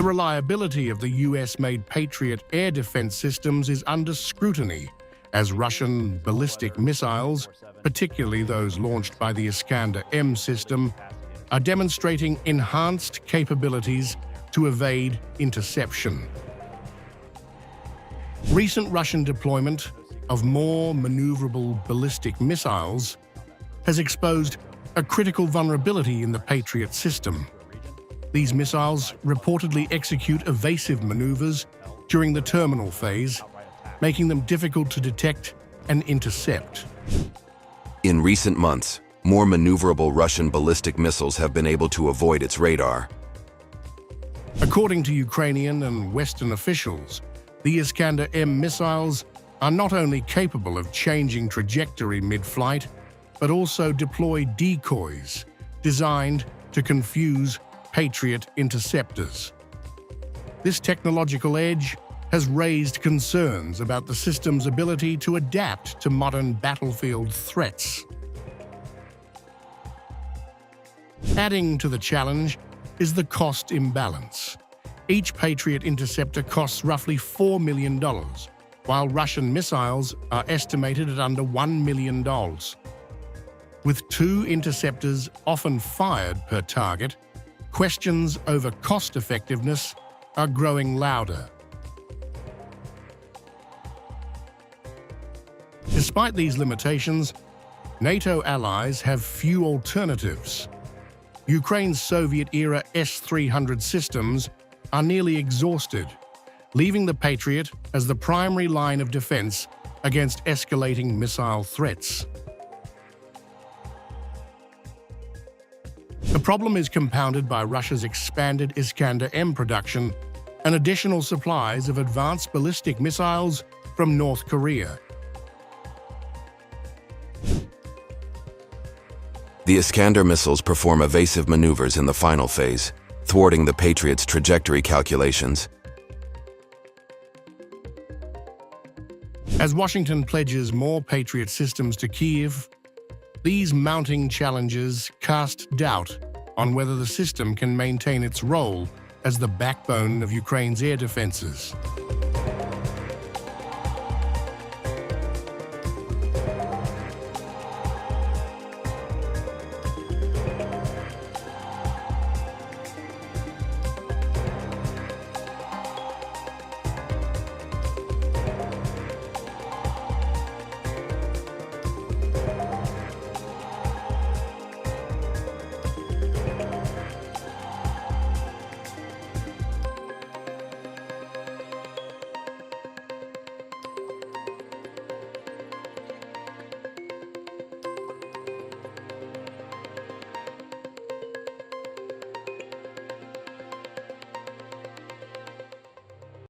The reliability of the US-made Patriot air defense systems is under scrutiny as Russian ballistic missiles, particularly those launched by the Iskander-M system, are demonstrating enhanced capabilities to evade interception. Recent Russian deployment of more maneuverable ballistic missiles has exposed a critical vulnerability in the Patriot system. These missiles reportedly execute evasive maneuvers during the terminal phase, making them difficult to detect and intercept. In recent months, more maneuverable Russian ballistic missiles have been able to avoid its radar. According to Ukrainian and Western officials, the Iskander-M missiles are not only capable of changing trajectory mid-flight, but also deploy decoys designed to confuse Patriot interceptors. This technological edge has raised concerns about the system's ability to adapt to modern battlefield threats. Adding to the challenge is the cost imbalance. Each Patriot interceptor costs roughly $4 million, while Russian missiles are estimated at under $1 million. With 2 interceptors often fired per target, questions over cost-effectiveness are growing louder. Despite these limitations, NATO allies have few alternatives. Ukraine's Soviet-era S-300 systems are nearly exhausted, leaving the Patriot as the primary line of defense against escalating missile threats. The problem is compounded by Russia's expanded Iskander-M production and additional supplies of advanced ballistic missiles from North Korea. The Iskander missiles perform evasive maneuvers in the final phase, thwarting the Patriot's trajectory calculations. As Washington pledges more Patriot systems to Kyiv, these mounting challenges cast doubt on whether the system can maintain its role as the backbone of Ukraine's air defenses.